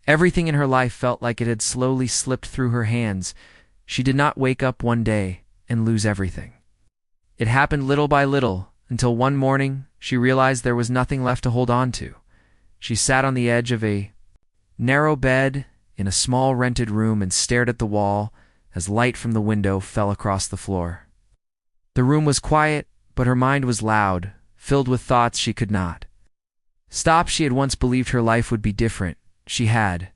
Everything in her life felt like it had slowly slipped through her hands. She did not wake up one day and lose everything. It happened little by little, until one morning she realized there was nothing left to hold on to. She sat on the edge of a narrow bed in a small rented room and stared at the wall as light from the window fell across the floor. The room was quiet, but her mind was loud, filled with thoughts she could not stop. She had once believed her life would be different. She had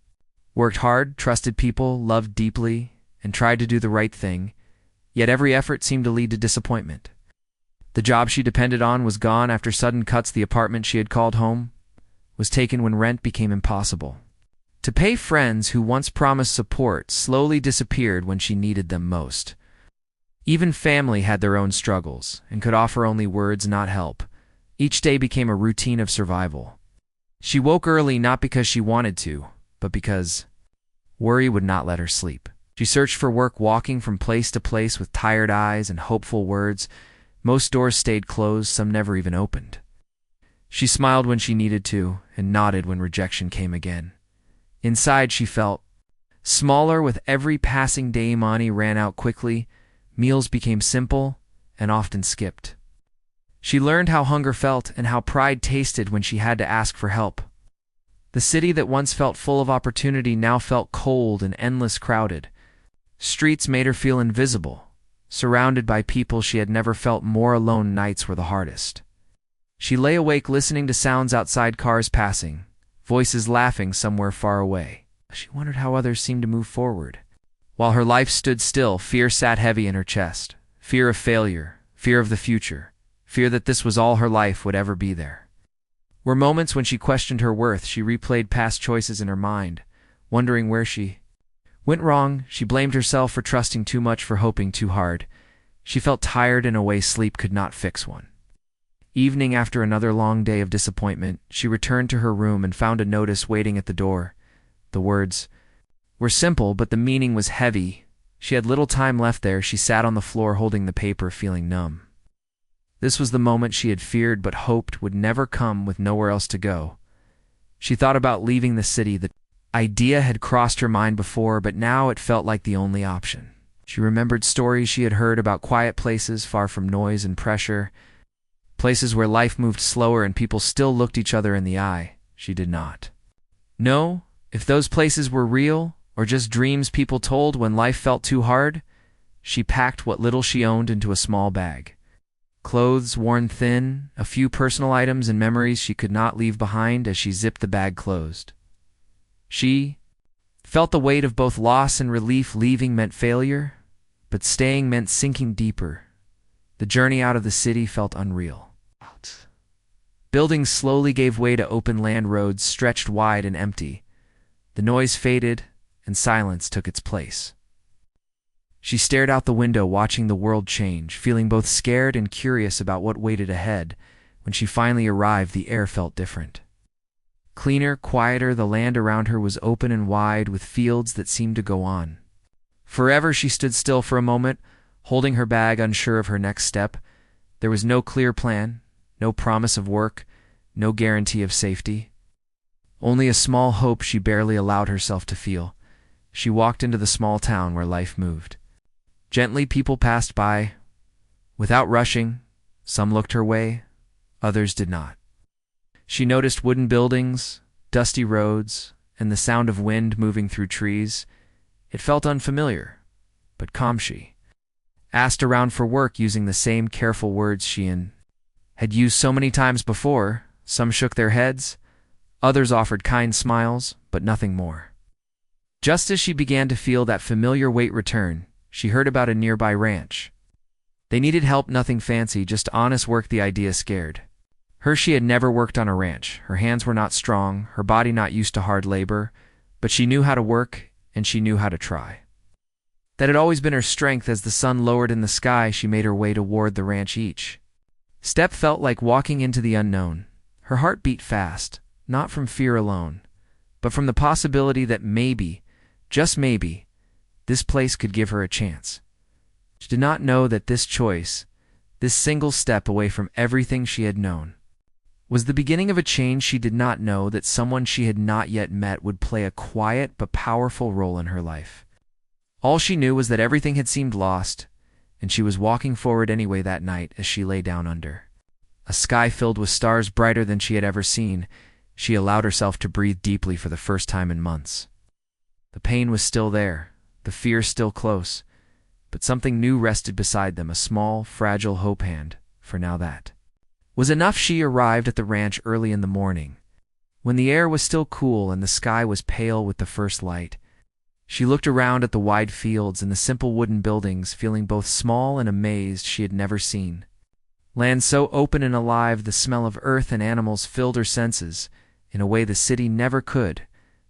worked hard, trusted people, loved deeply, and tried to do the right thing, yet every effort seemed to lead to disappointment. The job she depended on was gone after sudden cuts. The apartment she had called home was taken when rent became impossible. To pay, friends who once promised support slowly disappeared when she needed them most. Even family had their own struggles and could offer only words, not help. Each day became a routine of survival. She woke early not because she wanted to, but because worry would not let her sleep. She searched for work, walking from place to place with tired eyes and hopeful words. Most doors stayed closed, some never even opened. She smiled when she needed to and nodded when rejection came again. Inside she felt smaller with every passing day. Money ran out quickly. Meals became simple and often skipped. She learned how hunger felt and how pride tasted when she had to ask for help. The city that once felt full of opportunity now felt cold and endless, crowded. Streets made her feel invisible. Surrounded by people she had never felt more alone, nights were the hardest. She lay awake listening to sounds outside, cars passing, voices laughing somewhere far away. She wondered how others seemed to move forward. While her life stood still, fear sat heavy in her chest. Fear of failure, fear of the future, fear that this was all her life would ever be. There were moments when she questioned her worth. She replayed past choices in her mind, wondering where she went wrong. She blamed herself for trusting too much, for hoping too hard. She felt tired in a way sleep could not fix. One evening, after another long day of disappointment, she returned to her room and found a notice waiting at the door. The words were simple, but the meaning was heavy. She had little time left there. She sat on the floor holding the paper, feeling numb. This was the moment she had feared but hoped would never come. With nowhere else to go, she thought about leaving the city. The idea had crossed her mind before, but now it felt like the only option. She remembered stories she had heard about quiet places far from noise and pressure, places where life moved slower and people still looked each other in the eye. She did not know if those places were real or just dreams people told when life felt too hard. She packed what little she owned into a small bag. Clothes worn thin, a few personal items and memories she could not leave behind. As she zipped the bag closed, she felt the weight of both loss and relief. Leaving meant failure, but staying meant sinking deeper. The journey out of the city felt unreal. Buildings slowly gave way to open land. Roads stretched wide and empty. The noise faded, and silence took its place. She stared out the window, watching the world change, feeling both scared and curious about what waited ahead. When she finally arrived, the air felt different. Cleaner, quieter. The land around her was open and wide, with fields that seemed to go on forever. She stood still for a moment, holding her bag, unsure of her next step. There was no clear plan, no promise of work, no guarantee of safety. Only a small hope she barely allowed herself to feel. She walked into the small town where life moved. Gently, people passed by, without rushing. Some looked her way, others did not. She noticed wooden buildings, dusty roads, and the sound of wind moving through trees. It felt unfamiliar, but calm. She asked around for work, using the same careful words she had used so many times before. Some shook their heads, others offered kind smiles, but nothing more. Just as she began to feel that familiar weight return, she heard about a nearby ranch. They needed help, nothing fancy, just honest work. The idea scared her. She had never worked on a ranch. Her hands were not strong, her body not used to hard labor, but she knew how to work, and she knew how to try. That had always been her strength. As the sun lowered in the sky, she made her way toward the ranch. Each step felt like walking into the unknown. Her heart beat fast, not from fear alone, but from the possibility that maybe, just maybe, this place could give her a chance. She did not know that this choice, this single step away from everything she had known, was the beginning of a change. She did not know that someone she had not yet met would play a quiet but powerful role in her life. All she knew was that everything had seemed lost, and she was walking forward anyway that night as she lay down under a sky filled with stars brighter than she had ever seen. She allowed herself to breathe deeply for the first time in months. The pain was still there, the fear still close, but something new rested beside them, a small, fragile hope hand, for now that was enough. She arrived at the ranch early in the morning, when the air was still cool and the sky was pale with the first light. She looked around at the wide fields and the simple wooden buildings, feeling both small and amazed. She had never seen land so open and alive. The smell of earth and animals filled her senses in a way the city never could.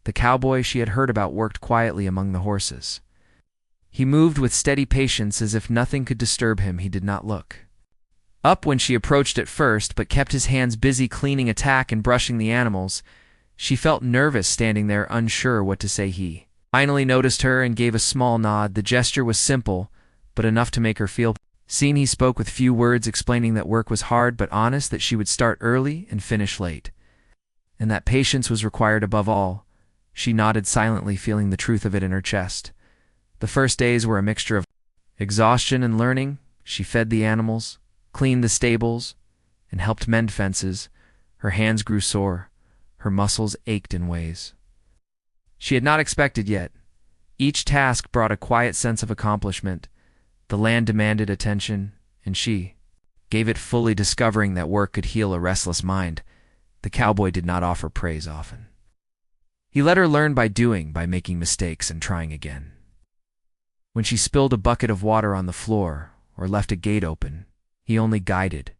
The cowboy she had heard about worked quietly among the horses. He moved with steady patience as if nothing could disturb him. He did not look up when she approached at first, but kept his hands busy cleaning a tack and brushing the animals. She felt nervous standing there, unsure what to say. He finally noticed her and gave a small nod. The gesture was simple, but enough to make her feel seen. He spoke with few words, explaining that work was hard but honest, that she would start early and finish late, and that patience was required above all. She nodded silently, feeling the truth of it in her chest. The first days were a mixture of exhaustion and learning. She fed the animals, cleaned the stables, and helped mend fences. Her hands grew sore, her muscles ached in ways she had not expected yet. Each task brought a quiet sense of accomplishment. The land demanded attention, and she gave it fully, discovering that work could heal a restless mind. The cowboy did not offer praise often. He let her learn by doing, by making mistakes and trying again. When she spilled a bucket of water on the floor or left a gate open, he only guided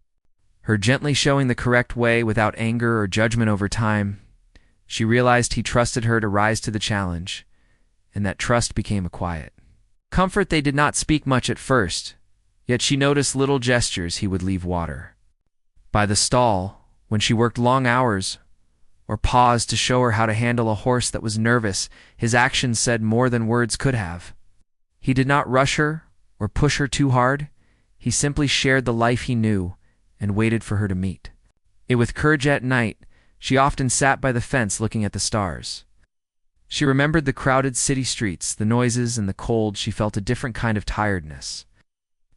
her, gently showing the correct way without anger or judgment. Over time, she realized he trusted her to rise to the challenge, and that trust became a quiet comfort. They did not speak much at first, yet she noticed little gestures. He would leave water by the stall when she worked long hours, or paused to show her how to handle a horse that was nervous. His actions said more than words could have. He did not rush her or push her too hard. He simply shared the life he knew and waited for her to meet it with courage. At night, she often sat by the fence looking at the stars. She remembered the crowded city streets, the noises and the cold. She felt a different kind of tiredness,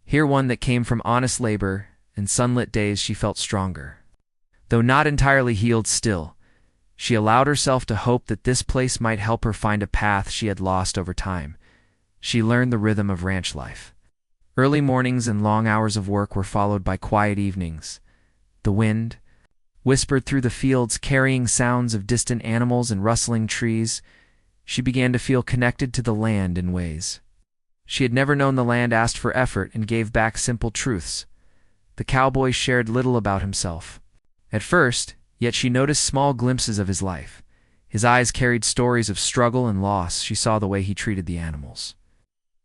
here one that came from honest labor and sunlit days. She felt stronger, though not entirely healed. Still, she allowed herself to hope that this place might help her find a path she had lost over time. She learned the rhythm of ranch life. Early mornings and long hours of work were followed by quiet evenings. The wind whispered through the fields, carrying sounds of distant animals and rustling trees. She began to feel connected to the land in ways she had never known. The land asked for effort and gave back simple truths. The cowboy shared little about himself at first, yet she noticed small glimpses of his life. His eyes carried stories of struggle and loss. She saw the way he treated the animals,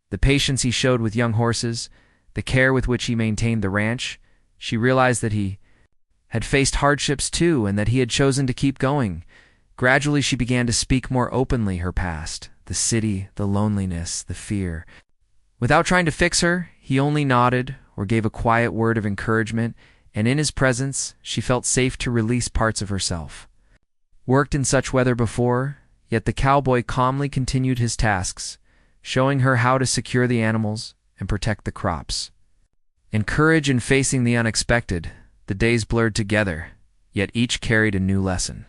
the patience he showed with young horses, the care with which he maintained the ranch. She realized that he had faced hardships too, and that he had chosen to keep going. Gradually, she began to speak more openly her past, the city, the loneliness, the fear. Without trying to fix her, he only nodded or gave a quiet word of encouragement, and in his presence, she felt safe to release parts of herself. Worked in such weather before, yet the cowboy calmly continued his tasks, showing her how to secure the animals and protect the crops. In courage in facing the unexpected, the days blurred together, yet each carried a new lesson.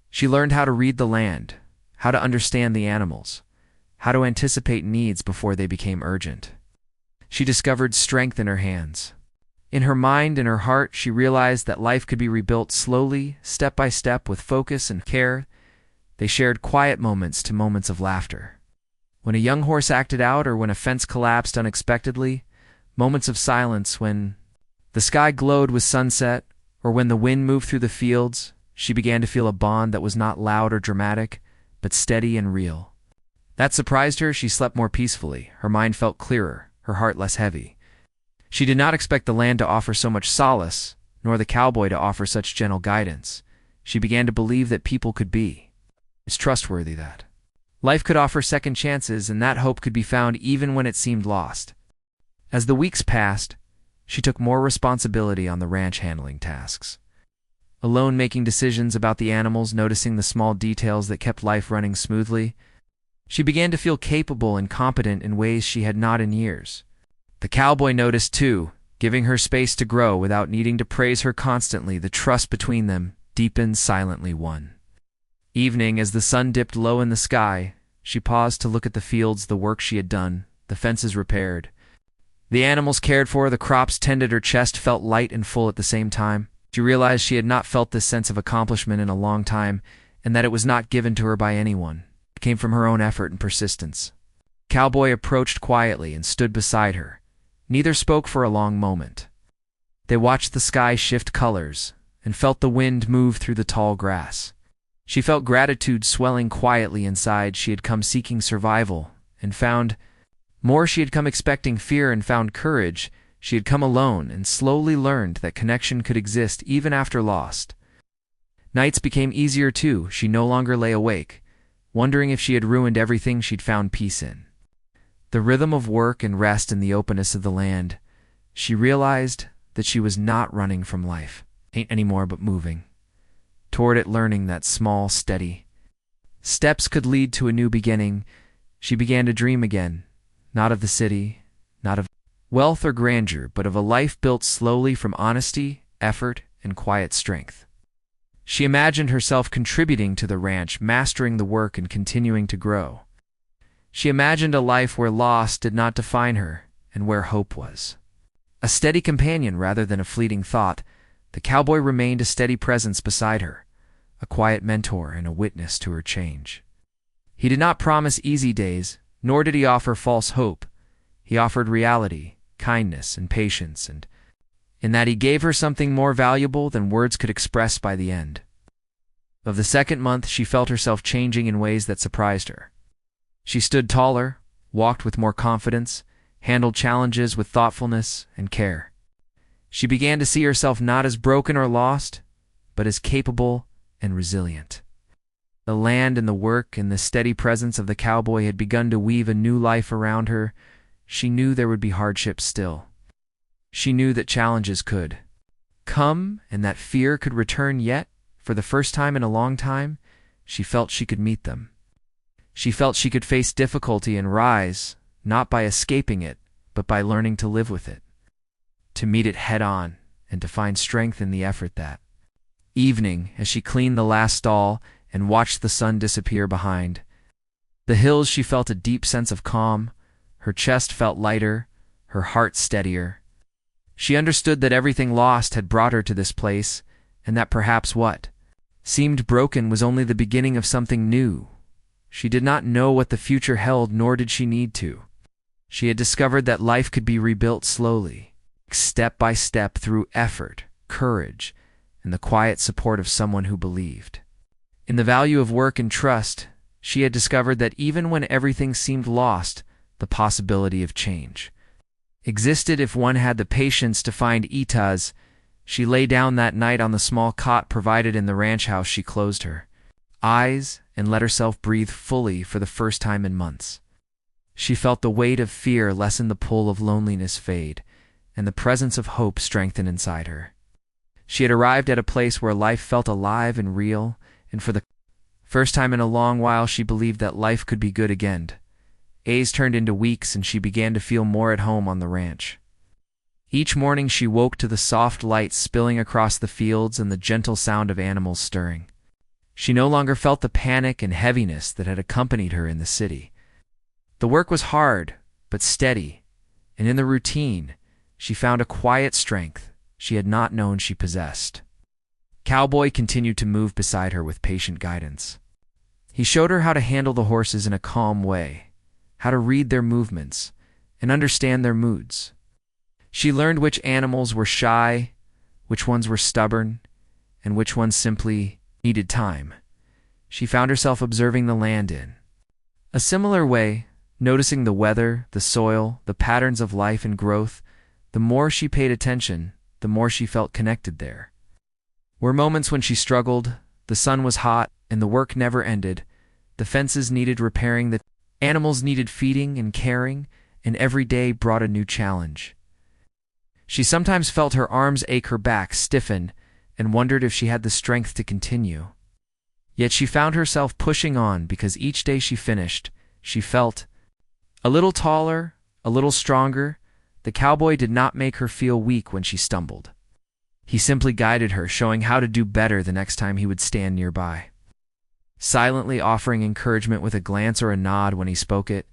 She learned how to read the land, how to understand the animals, how to anticipate needs before they became urgent. She discovered strength in her hands. In her mind and her heart, she realized that life could be rebuilt slowly, step by step, with focus and care. They shared quiet moments to moments of laughter. When a young horse acted out, or when a fence collapsed unexpectedly, moments of silence when the sky glowed with sunset, or when the wind moved through the fields. She began to feel a bond that was not loud or dramatic, but steady and real. That surprised her. She slept more peacefully. Her mind felt clearer, her heart less heavy. She did not expect the land to offer so much solace, nor the cowboy to offer such gentle guidance. She began to believe that people could be trustworthy, that life could offer second chances, and that hope could be found even when it seemed lost. As the weeks passed, she took more responsibility on the ranch handling tasks. alone making decisions about the animals, noticing the small details that kept life running smoothly. She began to feel capable and competent in ways she had not in years. The cowboy noticed too, giving her space to grow without needing to praise her constantly. The trust between them deepened silently one evening as the sun dipped low in the sky. She paused to look at the fields, the work she had done, the fences repaired, the animals cared for, the crops tended. Her chest felt light and full at the same time. She realized she had not felt this sense of accomplishment in a long time, and that it was not given to her by anyone. It came from her own effort and persistence. Cowboy approached quietly and stood beside her. Neither spoke for a long moment. They watched the sky shift colors and felt the wind move through the tall grass. She felt gratitude swelling quietly inside. She had come seeking survival and found more. She had come expecting fear and found courage. She had come alone and slowly learned that connection could exist even after lost. Nights became easier too. She no longer lay awake, wondering if she had ruined everything she'd found peace in. The rhythm of work and rest in the openness of the land, she realized that she was not running from life anymore, but moving toward it, learning that small, steady steps could lead to a new beginning. She began to dream again, not of the city, not of wealth or grandeur, but of a life built slowly from honesty, effort, and quiet strength. She imagined herself contributing to the ranch, mastering the work and continuing to grow. She imagined a life where loss did not define her and where hope was a steady companion rather than a fleeting thought. The cowboy remained a steady presence beside her, a quiet mentor and a witness to her change. He did not promise easy days, nor did he offer false hope. He offered reality, kindness, and patience, and in that he gave her something more valuable than words could express. By the end of the second month, she felt herself changing in ways that surprised her. She stood taller, walked with more confidence, handled challenges with thoughtfulness and care. She began to see herself not as broken or lost, but as capable and resilient. The land and the work and the steady presence of the cowboy had begun to weave a new life around her. She knew there would be hardships still. She knew that challenges could come and that fear could return, yet, for the first time in a long time, she felt she could meet them. She felt she could face difficulty and rise, not by escaping it, but by learning to live with it, to meet it head on, and to find strength in the effort. That evening, as she cleaned the last stall and watched the sun disappear behind the hills, she felt a deep sense of calm. Her chest felt lighter, her heart steadier. She understood that everything lost had brought her to this place, and that perhaps what seemed broken was only the beginning of something new. She did not know what the future held, nor did she need to. She had discovered that life could be rebuilt slowly, step by step, through effort, courage, and the quiet support of someone who believed in the value of work and trust. She had discovered that even when everything seemed lost, the possibility of change existed if one had the patience to find it. She lay down that night on the small cot provided in the ranch house. She closed her eyes and let herself breathe fully for the first time in months. She felt the weight of fear lessen, the pull of loneliness fade, and the presence of hope strengthen inside her. She had arrived at a place where life felt alive and real, and for the first time in a long while she believed that life could be good again. Days turned into weeks, and she began to feel more at home on the ranch. Each morning she woke to the soft light spilling across the fields and the gentle sound of animals stirring. She no longer felt the panic and heaviness that had accompanied her in the city. The work was hard, but steady, and in the routine, she found a quiet strength she had not known she possessed. Cowboy continued to move beside her with patient guidance. He showed her how to handle the horses in a calm way, how to read their movements, and understand their moods. She learned which animals were shy, which ones were stubborn, and which ones simply needed time. She found herself observing the land in a similar way, noticing the weather, the soil, the patterns of life and growth. The more she paid attention, the more she felt connected. There were moments when she struggled. The sun was hot, and the work never ended. The fences needed repairing, the animals needed feeding and caring, and every day brought a new challenge. She sometimes felt her arms ache, her back stiffen, and wondered if she had the strength to continue. Yet she found herself pushing on because each day she finished, she felt a little taller, a little stronger. The cowboy did not make her feel weak when she stumbled. He simply guided her, showing how to do better the next time he would stand nearby. Silently offering encouragement with a glance or a nod when he spoke it,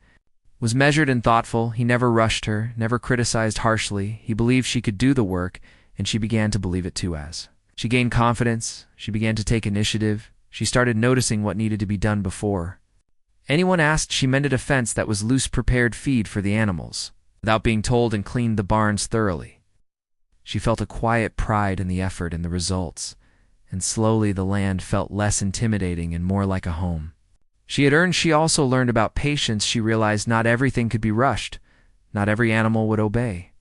was measured and thoughtful. He never rushed her, never criticized harshly. He believed she could do the work, and she began to believe it too. As she gained confidence, she began to take initiative. She started noticing what needed to be done before anyone asked. She mended a fence that was loose, prepared feed for the animals without being told, and cleaned the barns thoroughly. She felt a quiet pride in the effort and the results, and slowly the land felt less intimidating and more like a home she also learned about patience. She realized not everything could be rushed, not every animal would obey,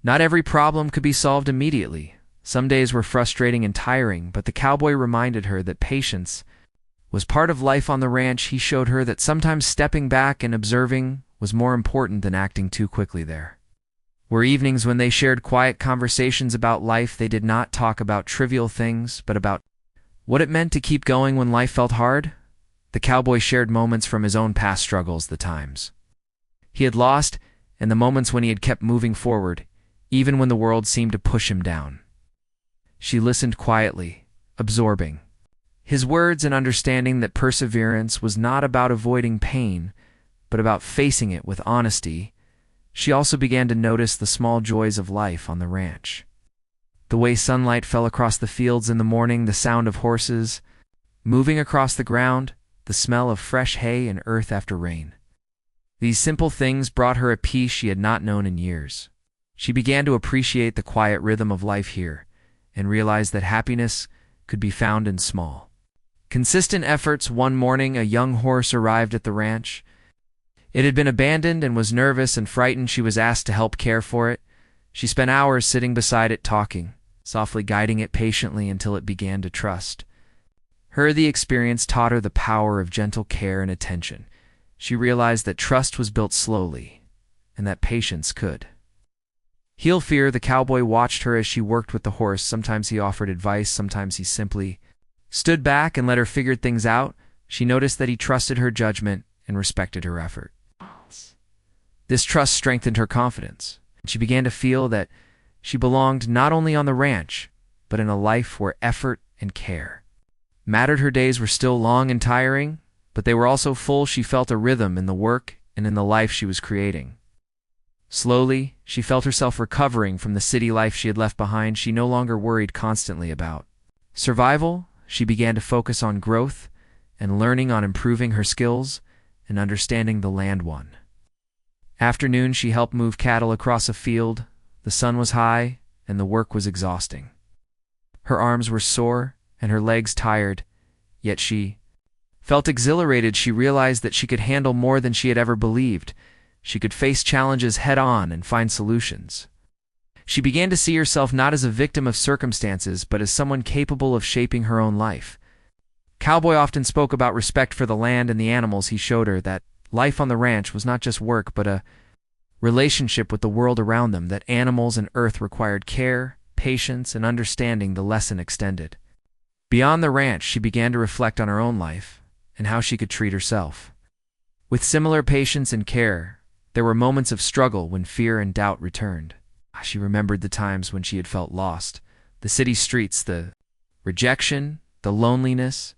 not every problem could be solved immediately. Some days were frustrating and tiring, but the cowboy reminded her that patience was part of life on the ranch. He showed her that sometimes stepping back and observing was more important than acting too quickly. There were evenings when they shared quiet conversations about life. They did not talk about trivial things, but about what it meant to keep going when life felt hard. The cowboy shared moments from his own past struggles, the times he had lost, and the moments when he had kept moving forward, even when the world seemed to push him down. She listened quietly, absorbing his words and understanding that perseverance was not about avoiding pain, but about facing it with honesty. She also began to notice the small joys of life on the ranch. The way sunlight fell across the fields in the morning, the sound of horses moving across the ground, the smell of fresh hay and earth after rain. These simple things brought her a peace she had not known in years. She began to appreciate the quiet rhythm of life here, and realized that happiness could be found in small, consistent efforts. One morning, a young horse arrived at the ranch. It had been abandoned and was nervous and frightened. She was asked to help care for it. She spent hours sitting beside it, talking, softly guiding it patiently until it began to trust her. The experience taught her the power of gentle care and attention. She realized that trust was built slowly, and that patience could heal fear. The cowboy watched her as she worked with the horse. Sometimes he offered advice, sometimes he simply stood back and let her figure things out. She noticed that he trusted her judgment and respected her effort. This trust strengthened her confidence. She began to feel that she belonged not only on the ranch, but in a life where effort and care mattered. Her days were still long and tiring, but they were also full. She felt a rhythm in the work and in the life she was creating. Slowly, she felt herself recovering from the city life she had left behind. She no longer worried constantly about survival. She began to focus on growth and learning, on improving her skills and understanding the land. One afternoon, she helped move cattle across a field. The sun was high, and the work was exhausting. Her arms were sore and her legs tired, yet she felt exhilarated. She realized that she could handle more than she had ever believed. She could face challenges head-on and find solutions. She began to see herself not as a victim of circumstances, but as someone capable of shaping her own life. Cowboy often spoke about respect for the land and the animals. He showed her that life on the ranch was not just work, but a relationship with the world around them, that animals and earth required care, patience, and understanding. The lesson extended beyond the ranch. She began to reflect on her own life and how she could treat herself with similar patience and care. There were moments of struggle when fear and doubt returned. She remembered the times when she had felt lost, the city streets, the rejection, the loneliness,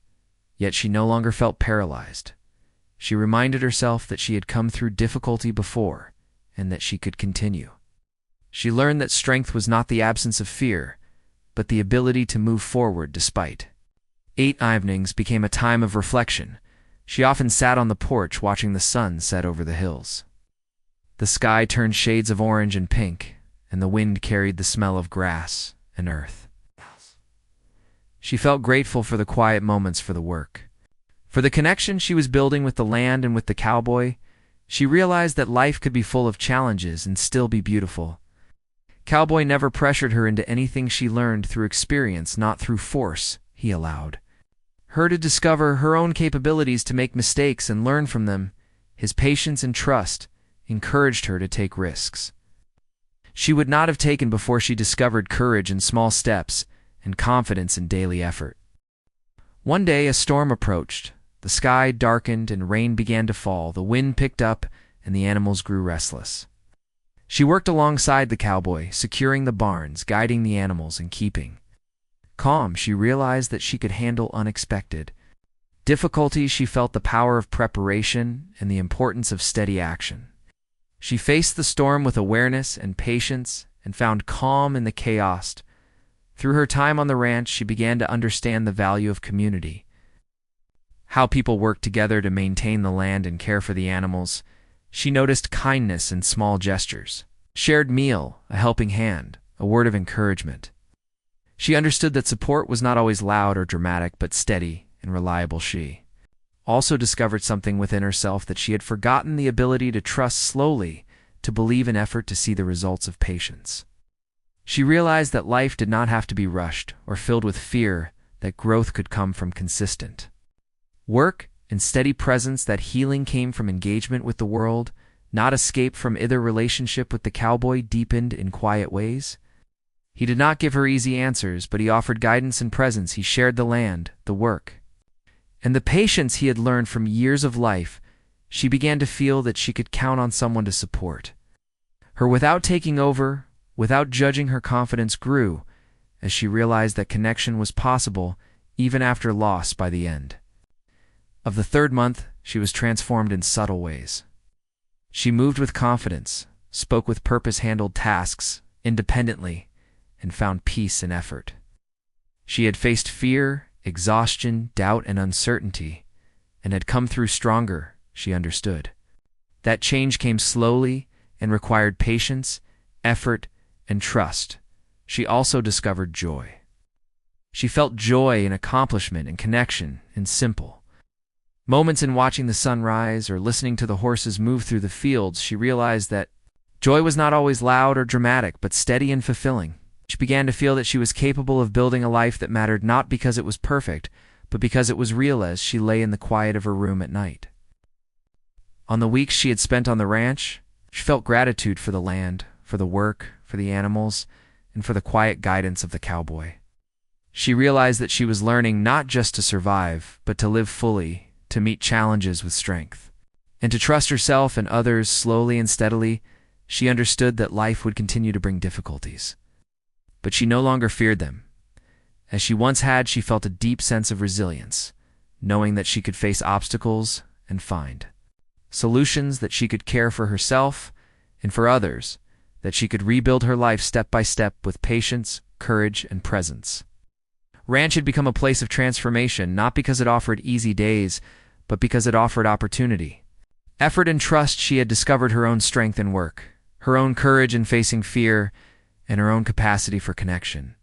yet she no longer felt paralyzed. She reminded herself that she had come through difficulty before and that she could continue. She learned that strength was not the absence of fear, but the ability to move forward despite. 8 evenings became a time of reflection. She often sat on the porch watching the sun set over the hills. The sky turned shades of orange and pink, and the wind carried the smell of grass and earth. She felt grateful for the quiet moments, for the work, for the connection she was building with the land and with the cowboy. She realized that life could be full of challenges and still be beautiful. Cowboy never pressured her into anything. She learned through experience, not through force. He allowed her to discover her own capabilities, to make mistakes and learn from them. His patience and trust encouraged her to take risks she would not have taken before. She discovered courage in small steps and confidence in daily effort. One day, a storm approached. The sky darkened and rain began to fall. The wind picked up and the animals grew restless. She worked alongside the cowboy, securing the barns, guiding the animals, and keeping calm. She realized that she could handle unexpected difficulties. She felt the power of preparation and the importance of steady action. She faced the storm with awareness and patience and found calm in the chaos. Through her time on the ranch, she began to understand the value of community, how people work together to maintain the land and care for the animals. She noticed kindness in small gestures, shared meal, a helping hand, a word of encouragement. She understood that support was not always loud or dramatic, but steady and reliable. She also discovered something within herself, that she had forgotten the ability to trust slowly, to believe in effort, to see the results of patience. She realized that life did not have to be rushed or filled with fear, that growth could come from consistent work and steady presence, that healing came from engagement with the world, not escape from either. Relationship with the cowboy deepened in quiet ways. He did not give her easy answers, but he offered guidance and presence. He shared the land, the work, and the patience he had learned from years of life. She began to feel that she could count on someone to support her without taking over, without judging. Her confidence grew as she realized that connection was possible even after loss. By the end of the third month, she was transformed in subtle ways. She moved with confidence, spoke with purpose, handled tasks independently, and found peace in effort. She had faced fear, exhaustion, doubt, and uncertainty, and had come through stronger. She understood that change came slowly and required patience, effort, and trust. She also discovered joy. She felt joy in accomplishment and connection in simple moments, in watching the sun rise or listening to the horses move through the fields. She realized that joy was not always loud or dramatic, but steady and fulfilling. She began to feel that she was capable of building a life that mattered, not because it was perfect, but because it was real. As she lay in the quiet of her room at night, on the weeks she had spent on the ranch, she felt gratitude for the land, for the work, for the animals, and for the quiet guidance of the cowboy. She realized that she was learning not just to survive, but to live fully, to meet challenges with strength, and to trust herself and others. Slowly and steadily, she understood that life would continue to bring difficulties, but she no longer feared them. As she once had, she felt a deep sense of resilience, knowing that she could face obstacles and find solutions, that she could care for herself and for others, that she could rebuild her life step by step with patience, courage, and presence. Ranch had become a place of transformation, not because it offered easy days, but because it offered opportunity, effort, and trust. She had discovered her own strength in work, her own courage in facing fear, and her own capacity for connection.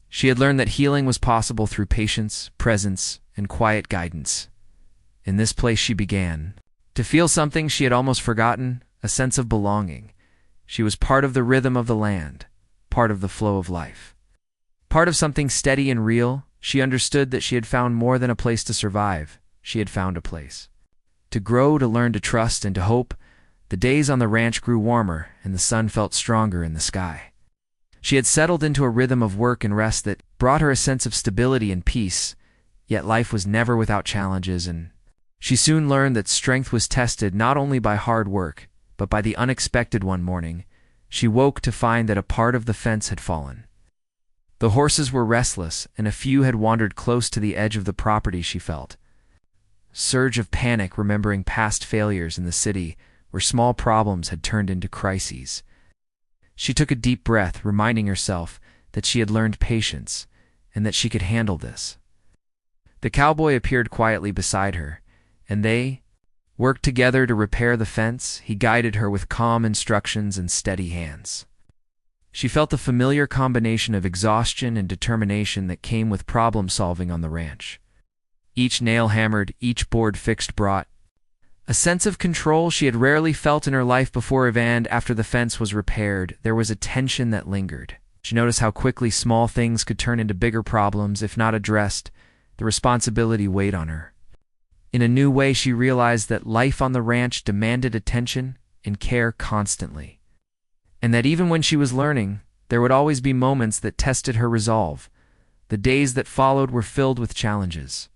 She had learned that healing was possible through patience, presence, and quiet guidance. In this place she began to feel something she had almost forgotten, a sense of belonging. She was part of the rhythm of the land, part of the flow of life, part of something steady and real. She understood that she had found more than a place to survive. She had found a place to grow, to learn, to trust, and to hope. The days on the ranch grew warmer, and the sun felt stronger in the sky. She had settled into a rhythm of work and rest that brought her a sense of stability and peace. Yet life was never without challenges, and she soon learned that strength was tested not only by hard work, but by the unexpected. One morning, she woke to find that a part of the fence had fallen. The horses were restless, and a few had wandered close to the edge of the property. She felt a surge of panic, remembering past failures in the city where small problems had turned into crises. She took a deep breath, reminding herself that she had learned patience and that she could handle this. The cowboy appeared quietly beside her, and they worked together to repair the fence. He guided her with calm instructions and steady hands. She felt the familiar combination of exhaustion and determination that came with problem solving on the ranch. Each nail hammered, each board fixed brought a sense of control she had rarely felt in her life before. And after the fence was repaired, there was a tension that lingered. She noticed how quickly small things could turn into bigger problems if not addressed. The responsibility weighed on her. In a new way, she realized that life on the ranch demanded attention and care constantly, and that even when she was learning, there would always be moments that tested her resolve, The days that followed were filled with challenges.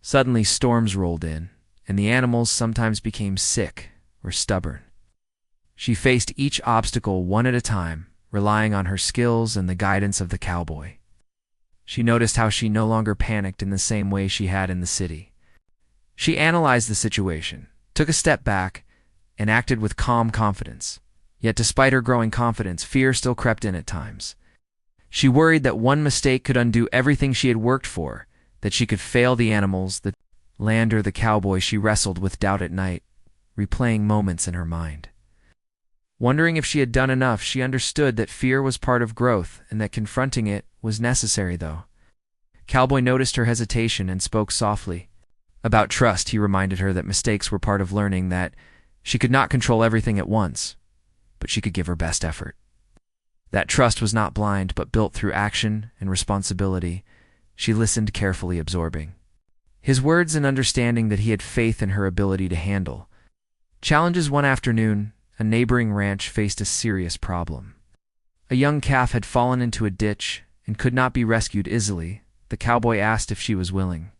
Suddenly, storms rolled in, and the animals sometimes became sick or stubborn. She faced each obstacle one at a time, relying on her skills and the guidance of the cowboy. She noticed how she no longer panicked in the same way she had in the city. She analyzed the situation, took a step back, and acted with calm confidence. Yet despite her growing confidence, fear still crept in at times. She worried that one mistake could undo everything she had worked for, that she could fail the animals, the land, or the cowboy. She wrestled with doubt at night, replaying moments in her mind. Wondering if she had done enough, she understood that fear was part of growth and that confronting it was necessary, though. Cowboy noticed her hesitation and spoke softly. About trust, he reminded her that mistakes were part of learning, that she could not control everything at once, but she could give her best effort. That trust was not blind, but built through action and responsibility. She listened carefully, absorbing his words and understanding that he had faith in her ability to handle challenges. One afternoon, a neighboring ranch faced a serious problem. A young calf had fallen into a ditch and could not be rescued easily. The cowboy asked if she was willing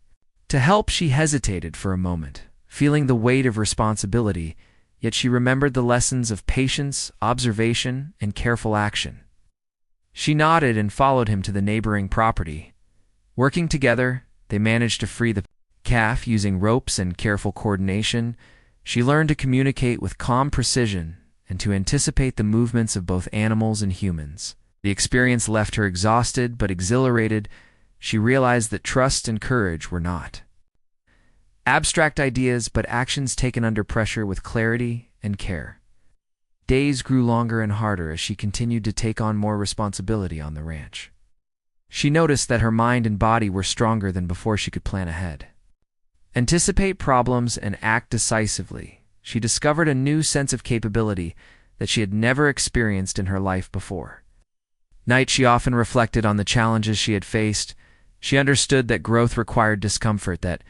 to help. She hesitated for a moment, feeling the weight of responsibility, yet she remembered the lessons of patience, observation, and careful action. She nodded and followed him to the neighboring property. Working together, they managed to free the calf using ropes and careful coordination. She learned to communicate with calm precision and to anticipate the movements of both animals and humans. The experience left her exhausted but exhilarated. She realized that trust and courage were not abstract ideas, but actions taken under pressure with clarity and care. Days grew longer and harder as she continued to take on more responsibility on the ranch. She noticed that her mind and body were stronger than before. She could plan ahead, anticipate problems, and act decisively. She discovered a new sense of capability that she had never experienced in her life before. Night, she often reflected on the challenges she had faced. She understood that growth required discomfort, that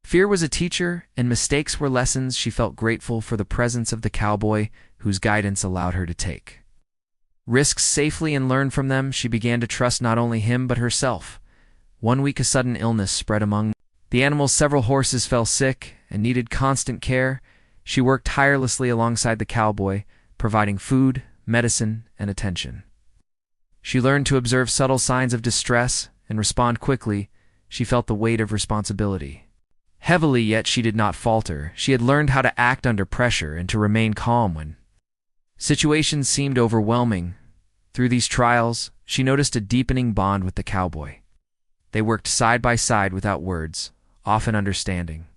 fear was a teacher, and mistakes were lessons. She felt grateful for the presence of the cowboy, whose guidance allowed her to take risks safely and learn from them. She began to trust not only him but herself. One week, a sudden illness spread among the animals. Several horses fell sick and needed constant care. She worked tirelessly alongside the cowboy, providing food, medicine, and attention. She learned to observe subtle signs of distress and respond quickly. She felt the weight of responsibility heavily, yet she did not falter. She had learned how to act under pressure and to remain calm when situations seemed overwhelming. Through these trials, she noticed a deepening bond with the cowboy. They worked side by side without words, often understanding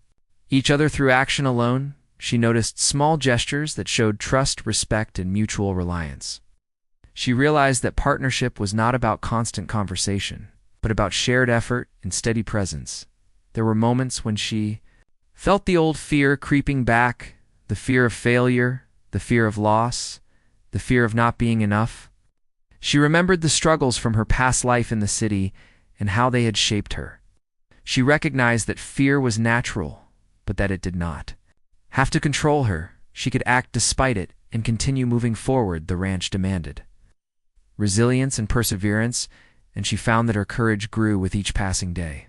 each other through action alone. She noticed small gestures that showed trust, respect, and mutual reliance. She realized that partnership was not about constant conversation, but about shared effort and steady presence. There were moments when she felt the old fear creeping back, the fear of failure, the fear of loss, the fear of not being enough. She remembered the struggles from her past life in the city and how they had shaped her. She recognized that fear was natural, but that it did not have to control her. She could act despite it and continue moving forward. The ranch demanded resilience and perseverance, and she found that her courage grew with each passing day.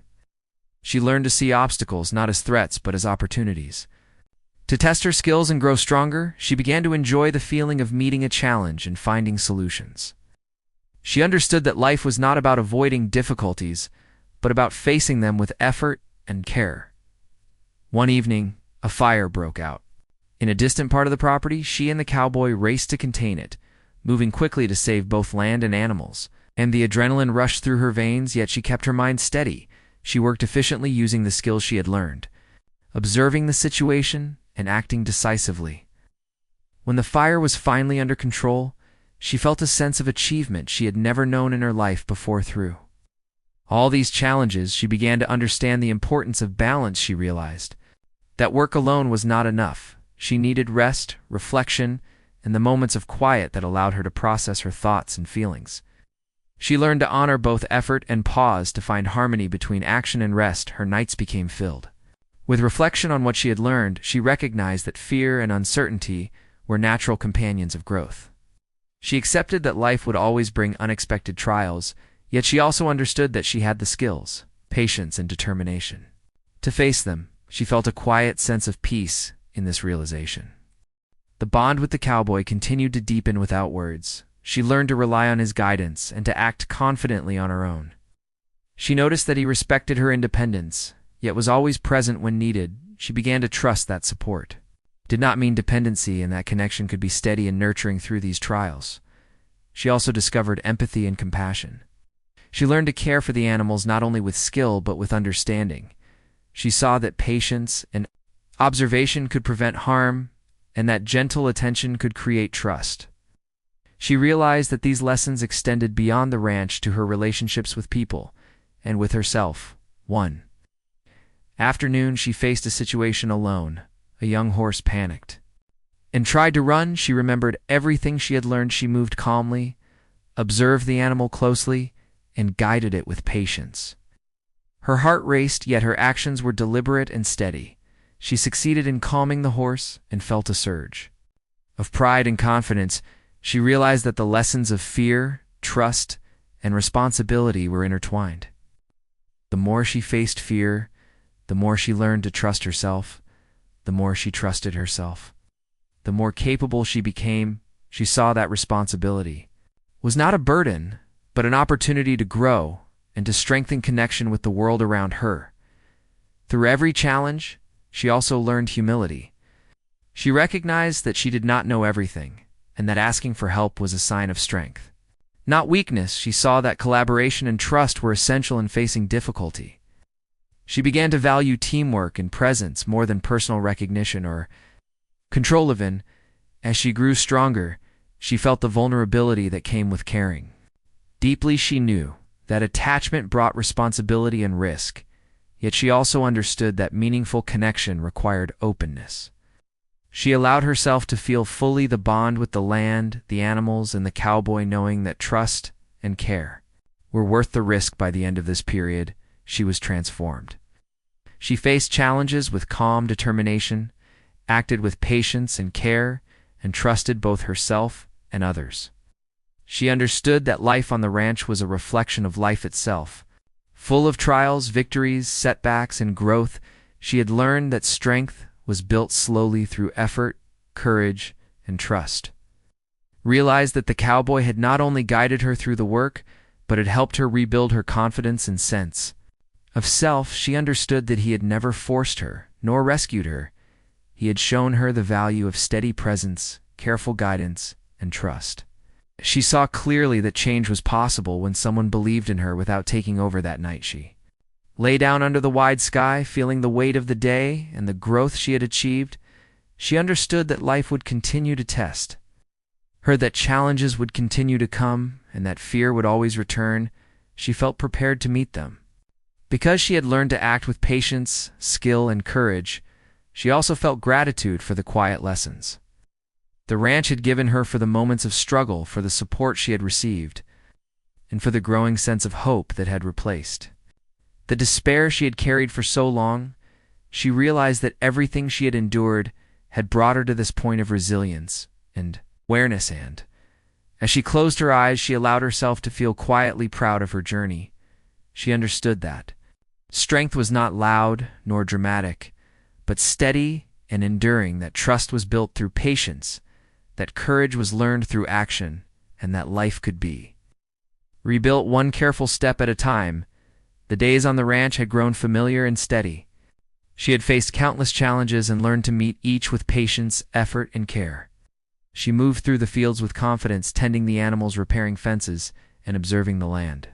She learned to see obstacles not as threats but as opportunities to test her skills and grow stronger. She began to enjoy the feeling of meeting a challenge and finding solutions. She understood that life was not about avoiding difficulties, but about facing them with effort and care. One evening, a fire broke out. In a distant part of the property, she and the cowboy raced to contain it, moving quickly to save both land and animals. And the adrenaline rushed through her veins, yet she kept her mind steady. She worked efficiently using the skills she had learned, observing the situation and acting decisively. When the fire was finally under control, she felt a sense of achievement she had never known in her life before. Through all these challenges, she began to understand the importance of balance. She realized that work alone was not enough. She needed rest, reflection, and the moments of quiet that allowed her to process her thoughts and feelings. She learned to honor both effort and pause, to find harmony between action and rest. Her nights became filled with reflection on what she had learned. She recognized that fear and uncertainty were natural companions of growth. She accepted that life would always bring unexpected trials, Yet she also understood that she had the skills, patience, and determination. To face them, she felt a quiet sense of peace in this realization. The bond with the cowboy continued to deepen without words. She learned to rely on his guidance and to act confidently on her own. She noticed that he respected her independence, yet was always present when needed. She began to trust that support did not mean dependency, and that connection could be steady and nurturing through these trials. She also discovered empathy and compassion. She learned to care for the animals not only with skill but with understanding. She saw that patience and observation could prevent harm, and that gentle attention could create trust. She realized that these lessons extended beyond the ranch to her relationships with people and with herself. One afternoon, she faced a situation alone. A young horse panicked and tried to run. She remembered everything she had learned. She moved calmly, observed the animal closely, and guided it with patience. Her heart raced, yet her actions were deliberate and steady. She succeeded in calming the horse and felt a surge of pride and confidence. She realized that the lessons of fear, trust, and responsibility were intertwined. The more she faced fear, the more she learned to trust herself. The more she trusted herself, the more capable she became. She saw that responsibility was not a burden, but an opportunity to grow and to strengthen connection with the world around her. Through every challenge, she also learned humility. She recognized that she did not know everything, and that asking for help was a sign of strength, not weakness. She saw that collaboration and trust were essential in facing difficulty. She began to value teamwork and presence more than personal recognition or control. Even as she grew stronger, she felt the vulnerability that came with caring. Deeply, she knew that attachment brought responsibility and risk, yet she also understood that meaningful connection required openness. She allowed herself to feel fully the bond with the land, the animals, and the cowboy, knowing that trust and care were worth the risk. By the end of this period, she was transformed. She faced challenges with calm determination, acted with patience and care, and trusted both herself and others. She understood that life on the ranch was a reflection of life itself, full of trials, victories, setbacks, and growth. She had learned that strength was built slowly through effort, courage, and trust. Realized that the cowboy had not only guided her through the work, but had helped her rebuild her confidence and sense of self. She understood that he had never forced her, nor rescued her. He had shown her the value of steady presence, careful guidance, and trust. She saw clearly that change was possible when someone believed in her without taking over. That night, she lay down under the wide sky, feeling the weight of the day and the growth she had achieved. She understood that life would continue to test her, that challenges would continue to come, and that fear would always return. She felt prepared to meet them. Because she had learned to act with patience, skill, and courage, she also felt gratitude for the quiet lessons the ranch had given her, for the moments of struggle, for the support she had received, and for the growing sense of hope that had replaced the despair she had carried for so long. She realized that everything she had endured had brought her to this point of resilience and awareness, and as she closed her eyes, she allowed herself to feel quietly proud of her journey. She understood that strength was not loud nor dramatic, but steady and enduring, that trust was built through patience, that courage was learned through action, and that life could be rebuilt one careful step at a time. The days on the ranch had grown familiar and steady. She had faced countless challenges and learned to meet each with patience, effort, and care. She moved through the fields with confidence, tending the animals, repairing fences, and observing the land.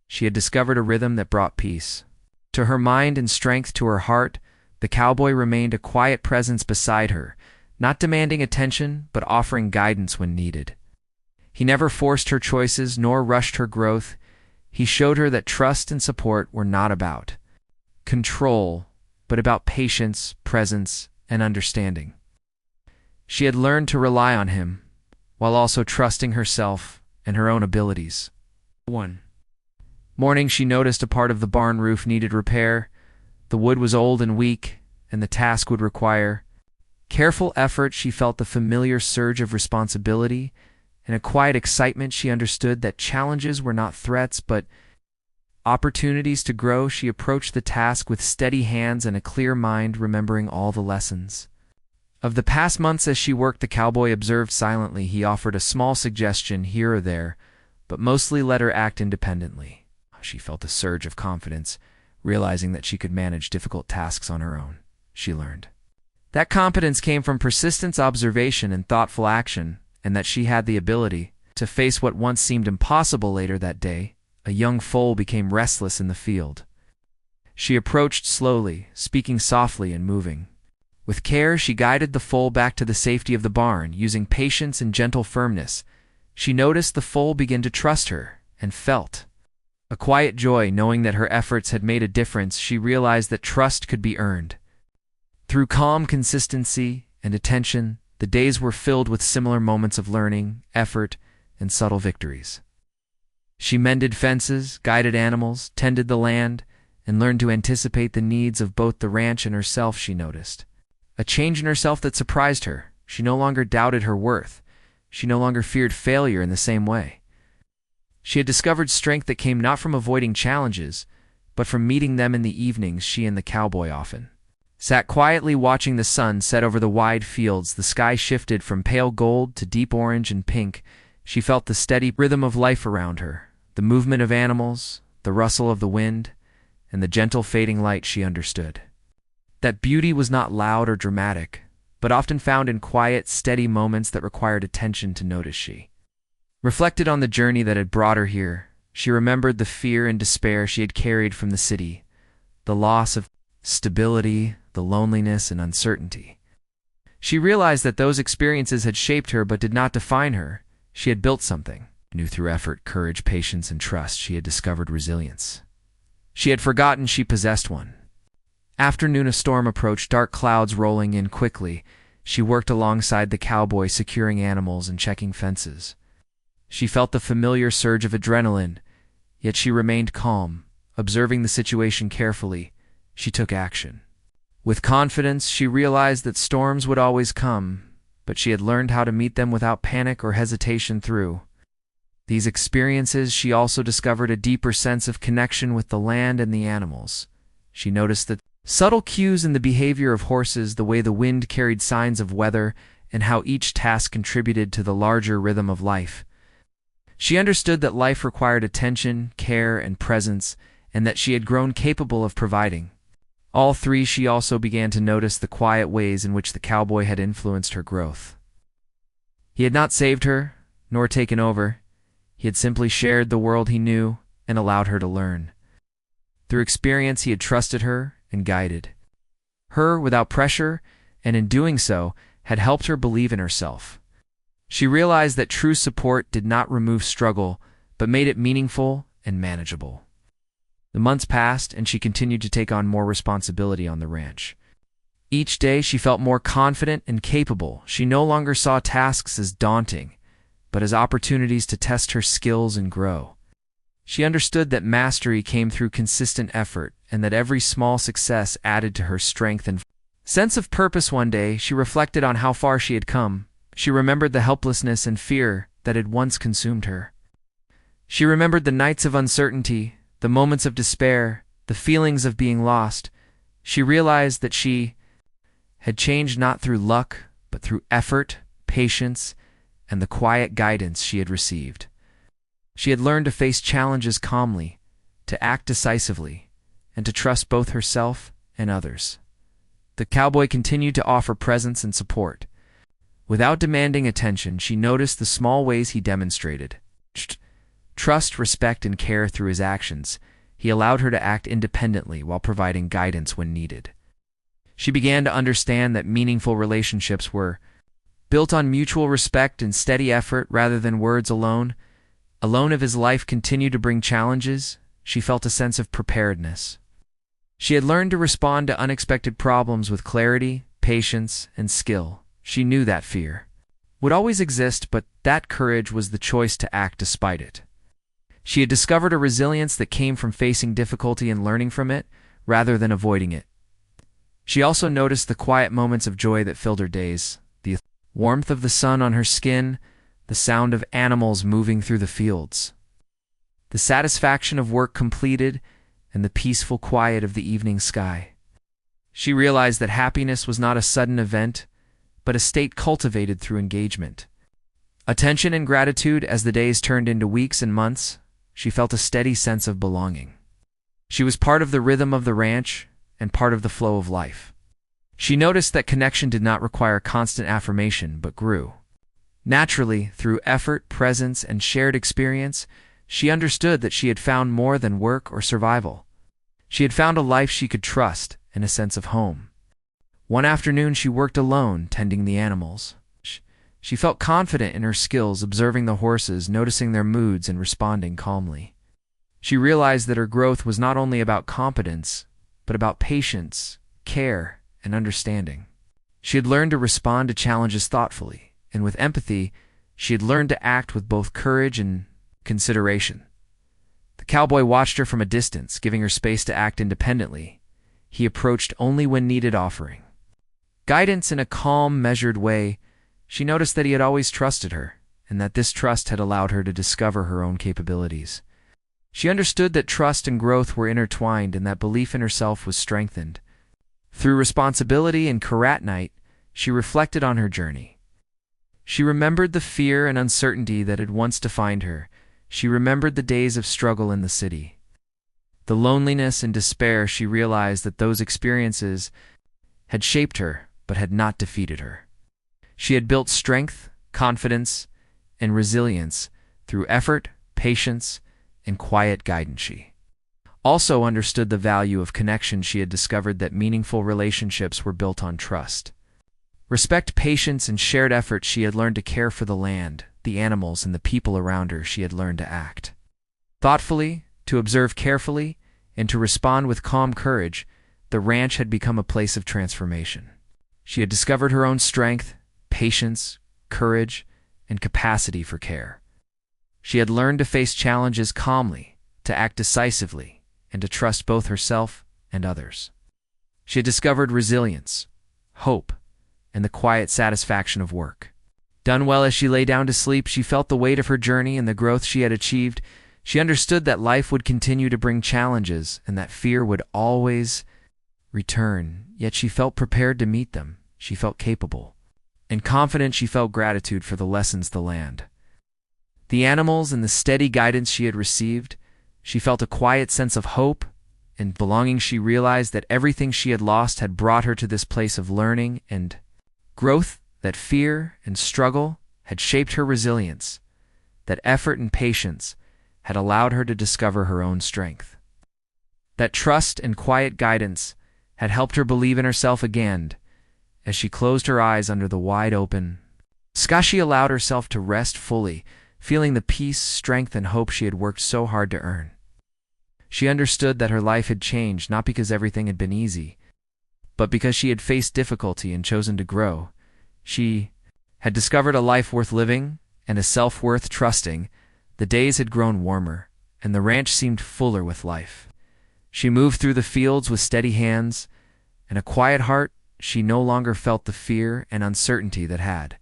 She had discovered a rhythm that brought peace to her mind and strength to her heart. The cowboy remained a quiet presence beside her, not demanding attention, but offering guidance when needed. He never forced her choices nor rushed her growth. He showed her that trust and support were not about control, but about patience, presence, and understanding. She had learned to rely on him, while also trusting herself and her own abilities. One morning, she noticed a part of the barn roof needed repair. The wood was old and weak, and the task would require careful effort. She felt the familiar surge of responsibility, In a quiet excitement, she understood that challenges were not threats, but opportunities to grow. She approached the task with steady hands and a clear mind, remembering all the lessons of the past months. As she worked, the cowboy observed silently. He offered a small suggestion here or there, but mostly let her act independently. She felt a surge of confidence, realizing that she could manage difficult tasks on her own. She learned that competence came from persistence, observation, and thoughtful action, and that she had the ability to face what once seemed impossible. Later that day, a young foal became restless in the field. She approached slowly, speaking softly and moving. With care, she guided the foal back to the safety of the barn, using patience and gentle firmness. She noticed the foal begin to trust her, and felt a quiet joy knowing that her efforts had made a difference. She realized that trust could be earned through calm consistency and attention. The days were filled with similar moments of learning, effort, and subtle victories. She mended fences, guided animals, tended the land, and learned to anticipate the needs of both the ranch and herself. She noticed a change in herself that surprised her. She no longer doubted her worth. She no longer feared failure in the same way. She had discovered strength that came not from avoiding challenges, but from meeting them. In the evenings, she and the cowboy often sat quietly watching the sun set over the wide fields. The sky shifted from pale gold to deep orange and pink. She felt the steady rhythm of life around her, the movement of animals, the rustle of the wind, and the gentle fading light. She understood that beauty was not loud or dramatic, but often found in quiet, steady moments that required attention to notice. She reflected on the journey that had brought her here. She remembered the fear and despair she had carried from the city, the loss of stability, the loneliness and uncertainty. She realized that those experiences had shaped her but did not define her. She had built something new through effort, courage, patience, and trust. She had discovered resilience. She had forgotten she possessed one. Afternoon, a storm approached, dark clouds rolling in quickly. She worked alongside the cowboy, securing animals and checking fences. She felt the familiar surge of adrenaline, yet she remained calm. Observing the situation carefully, she took action. With confidence, she realized that storms would always come, but she had learned how to meet them without panic or hesitation. Through these experiences, she also discovered a deeper sense of connection with the land and the animals. She noticed the subtle cues in the behavior of horses, the way the wind carried signs of weather, and how each task contributed to the larger rhythm of life. She understood that life required attention, care, and presence, and that she had grown capable of providing all three. She also began to notice the quiet ways in which the cowboy had influenced her growth. He had not saved her, nor taken over. He had simply shared the world he knew and allowed her to learn. Through experience, he had trusted her and guided her without pressure, and in doing so, had helped her believe in herself. She realized that true support did not remove struggle, but made it meaningful and manageable. The months passed, and she continued to take on more responsibility on the ranch. Each day, she felt more confident and capable. She no longer saw tasks as daunting, but as opportunities to test her skills and grow. She understood that mastery came through consistent effort, and that every small success added to her strength and sense of purpose. One day, she reflected on how far she had come. She remembered the helplessness and fear that had once consumed her. She remembered the nights of uncertainty, the moments of despair, the feelings of being lost. She realized that she had changed not through luck, but through effort, patience, and the quiet guidance she had received. She had learned to face challenges calmly, to act decisively, and to trust both herself and others. The cowboy continued to offer presence and support. Without demanding attention, she noticed the small ways he demonstrated trust, respect, and care through his actions. He allowed her to act independently while providing guidance when needed. She began to understand that meaningful relationships were built on mutual respect and steady effort rather than words alone. Alone, if his life continued to bring challenges, she felt a sense of preparedness. She had learned to respond to unexpected problems with clarity, patience, and skill. She knew that fear would always exist, but that courage was the choice to act despite it. She had discovered a resilience that came from facing difficulty and learning from it, rather than avoiding it. She also noticed the quiet moments of joy that filled her days, the warmth of the sun on her skin, the sound of animals moving through the fields, the satisfaction of work completed, and the peaceful quiet of the evening sky. She realized that happiness was not a sudden event, but a state cultivated through engagement. Attention and gratitude. As the days turned into weeks and months, she felt a steady sense of belonging. She was part of the rhythm of the ranch and part of the flow of life. She noticed that connection did not require constant affirmation but grew. Naturally, through effort, presence, and shared experience, she understood that she had found more than work or survival. She had found a life she could trust and a sense of home. One afternoon she worked alone, tending the animals. She felt confident in her skills, observing the horses, noticing their moods, and responding calmly. She realized that her growth was not only about competence, but about patience, care, and understanding. She had learned to respond to challenges thoughtfully, and with empathy, she had learned to act with both courage and consideration. The cowboy watched her from a distance, giving her space to act independently. He approached only when needed, offering guidance in a calm, measured way. She noticed that he had always trusted her, and that this trust had allowed her to discover her own capabilities. She understood that trust and growth were intertwined and that belief in herself was strengthened. Through responsibility and Karat Night, she reflected on her journey. She remembered the fear and uncertainty that had once defined her. She remembered the days of struggle in the city. The loneliness and despair. She realized that those experiences had shaped her but had not defeated her. She had built strength, confidence, and resilience through effort, patience, and quiet guidance. She also understood the value of connection. She had discovered that meaningful relationships were built on trust, respect, patience, and shared effort. She had learned to care for the land, the animals, and the people around her. She had learned to act thoughtfully, to observe carefully, and to respond with calm courage. The ranch had become a place of transformation. She had discovered her own strength, patience, courage, and capacity for care. She had learned to face challenges calmly, to act decisively, and to trust both herself and others. She had discovered resilience, hope, and the quiet satisfaction of work done well. As she lay down to sleep, she felt the weight of her journey and the growth she had achieved. She understood that life would continue to bring challenges and that fear would always return, yet she felt prepared to meet them. She felt capable and confident. She felt gratitude for the lessons, the land, the animals, and the steady guidance she had received. She felt a quiet sense of hope and belonging. She realized that everything she had lost had brought her to this place of learning and growth, that fear and struggle had shaped her resilience, that effort and patience had allowed her to discover her own strength, that trust and quiet guidance had helped her believe in herself again. As she closed her eyes under the wide-open sky, she allowed herself to rest fully, feeling the peace, strength, and hope she had worked so hard to earn. She understood that her life had changed not because everything had been easy, but because she had faced difficulty and chosen to grow. She had discovered a life worth living and a self worth trusting. The days had grown warmer, and the ranch seemed fuller with life. She moved through the fields with steady hands and a quiet heart. She no longer felt the fear and uncertainty that had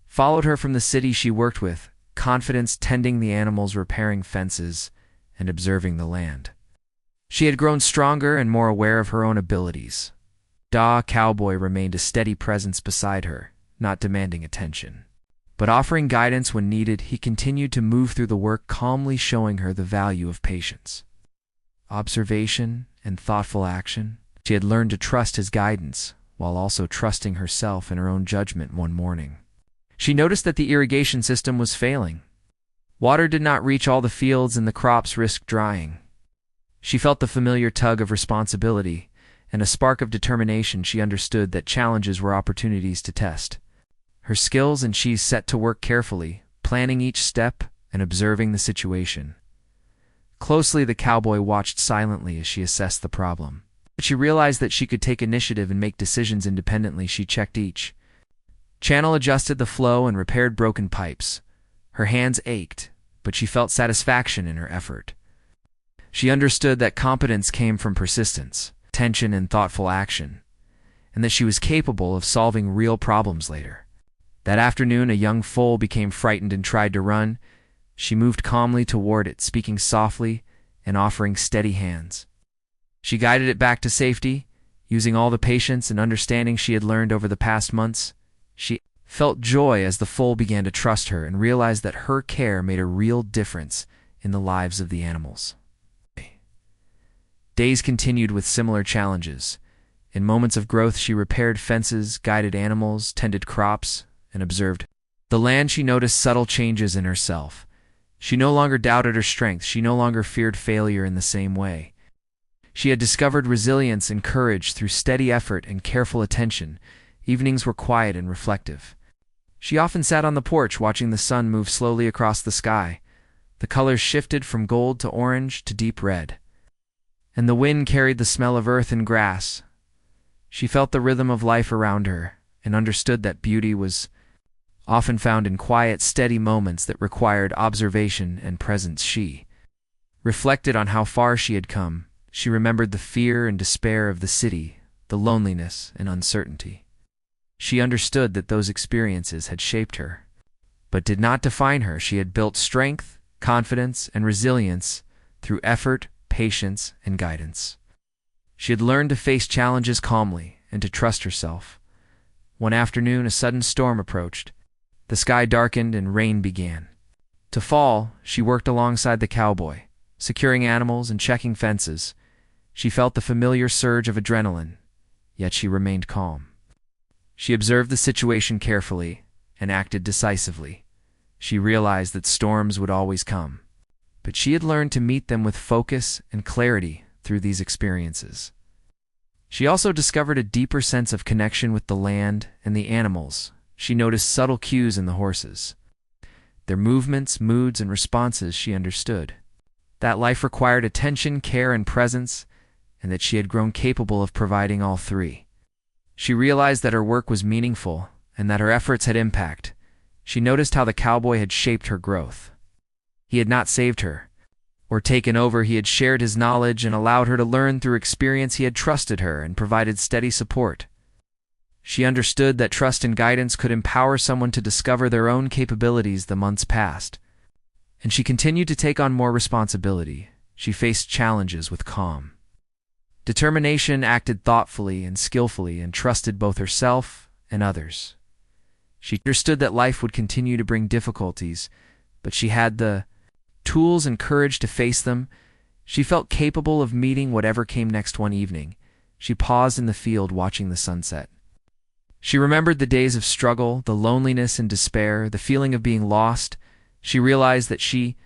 followed her from the city she worked with, confidence, tending the animals, repairing fences, and observing the land. She had grown stronger and more aware of her own abilities. Cowboy remained a steady presence beside her, not demanding attention, but offering guidance when needed. He continued to move through the work calmly, showing her the value of patience, observation, and thoughtful action. She had learned to trust his guidance, while also trusting herself and her own judgment. One morning, she noticed that the irrigation system was failing. Water did not reach all the fields and the crops risked drying. She felt the familiar tug of responsibility and a spark of determination. She understood that challenges were opportunities to test her skills, and she set to work carefully, planning each step and observing the situation closely. The cowboy watched silently as she assessed the problem. But she realized that she could take initiative and make decisions independently. She checked each channel, adjusted the flow, and repaired broken pipes. Her hands ached, but she felt satisfaction in her effort. She understood that competence came from persistence, attention, and thoughtful action, and that she was capable of solving real problems later. That afternoon, a young foal became frightened and tried to run. She moved calmly toward it, speaking softly and offering steady hands. She guided it back to safety, using all the patience and understanding she had learned over the past months. She felt joy as the foal began to trust her and realized that her care made a real difference in the lives of the animals. Days continued with similar challenges. In moments of growth, she repaired fences, guided animals, tended crops, and observed the land. She noticed subtle changes in herself. She no longer doubted her strength. She no longer feared failure in the same way. She had discovered resilience and courage through steady effort and careful attention. Evenings were quiet and reflective. She often sat on the porch watching the sun move slowly across the sky. The colors shifted from gold to orange to deep red, and the wind carried the smell of earth and grass. She felt the rhythm of life around her and understood that beauty was often found in quiet, steady moments that required observation and presence. She reflected on how far she had come. She remembered the fear and despair of the city, the loneliness and uncertainty. She understood that those experiences had shaped her, but did not define her. She had built strength, confidence, and resilience through effort, patience, and guidance. She had learned to face challenges calmly and to trust herself. One afternoon, a sudden storm approached. The sky darkened and rain began to fall. She worked alongside the cowboy, securing animals and checking fences. She felt the familiar surge of adrenaline, yet she remained calm. She observed the situation carefully and acted decisively. She realized that storms would always come, but she had learned to meet them with focus and clarity through these experiences. She also discovered a deeper sense of connection with the land and the animals. She noticed subtle cues in the horses, their movements, moods, and responses. She understood that life required attention, care, and presence, and that she had grown capable of providing all three. She realized that her work was meaningful and that her efforts had impact. She noticed how the cowboy had shaped her growth. He had not saved her or taken over. He had shared his knowledge and allowed her to learn through experience. He had trusted her and provided steady support. She understood that trust and guidance could empower someone to discover their own capabilities. The months passed, and she continued to take on more responsibility. She faced challenges with calm determination, acted thoughtfully and skillfully, and trusted both herself and others. She understood that life would continue to bring difficulties, but she had the tools and courage to face them. She felt capable of meeting whatever came next. One evening, she paused in the field watching the sunset. She remembered the days of struggle, the loneliness and despair, the feeling of being lost. She realized that she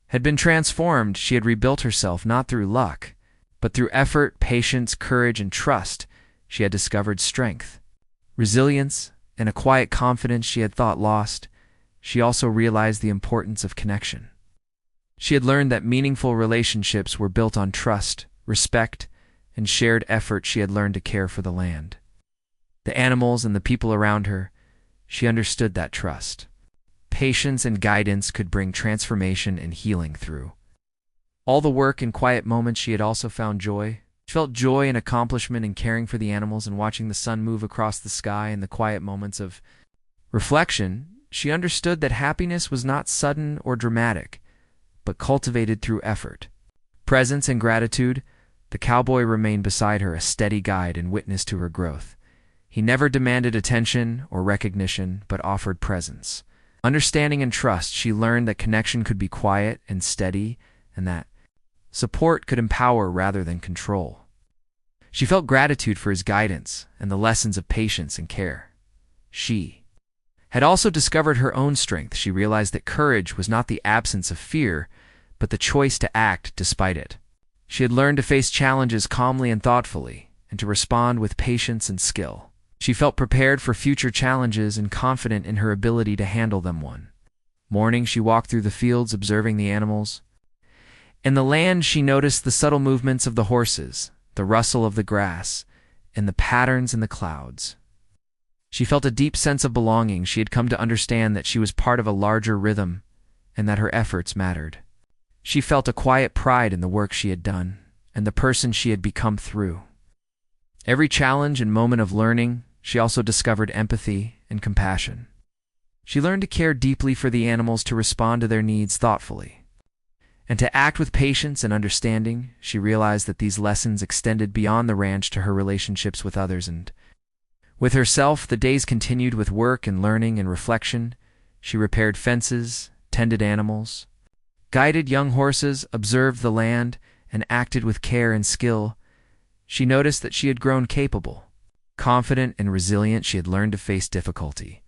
had been transformed. She had rebuilt herself not through luck, but through effort, patience, courage, and trust. She had discovered strength, resilience, and a quiet confidence she had thought lost. She also realized the importance of connection. She had learned that meaningful relationships were built on trust, respect, and shared effort. She had learned to care for the land, the animals, and the people around her. She understood that trust, patience, and guidance could bring transformation and healing through all the work and quiet moments. She had also found joy. She felt joy and accomplishment in caring for the animals and watching the sun move across the sky. In the quiet moments of reflection, she understood that happiness was not sudden or dramatic, but cultivated through effort, presence, and gratitude. The cowboy remained beside her, a steady guide and witness to her growth. He never demanded attention or recognition, but offered presence, understanding, and trust. She learned that connection could be quiet and steady, and that support could empower rather than control. She felt gratitude for his guidance and the lessons of patience and care. She had also discovered her own strength. She realized that courage was not the absence of fear, but the choice to act despite it. She had learned to face challenges calmly and thoughtfully, and to respond with patience and skill. She felt prepared for future challenges and confident in her ability to handle them. One morning, she walked through the fields observing the animals. In the land, she noticed the subtle movements of the horses, the rustle of the grass, and the patterns in the clouds. She felt a deep sense of belonging. She had come to understand that she was part of a larger rhythm and that her efforts mattered. She felt a quiet pride in the work she had done and the person she had become through every challenge and moment of learning. She also discovered empathy and compassion. She learned to care deeply for the animals, to respond to their needs thoughtfully, and to act with patience and understanding. She realized that these lessons extended beyond the ranch to her relationships with others and with herself. The days continued with work and learning and reflection. She repaired fences, tended animals, guided young horses, observed the land, and acted with care and skill. She noticed that she had grown capable, confident, and resilient. She had learned to face difficulty,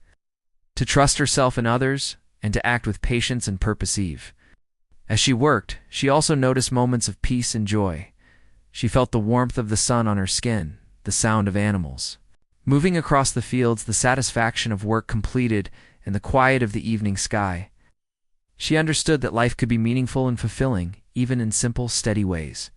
to trust herself and others, and to act with patience and purpose. As she worked, she also noticed moments of peace and joy. She felt the warmth of the sun on her skin, the sound of animals moving across the fields, the satisfaction of work completed, and the quiet of the evening sky. She understood that life could be meaningful and fulfilling, even in simple, steady ways.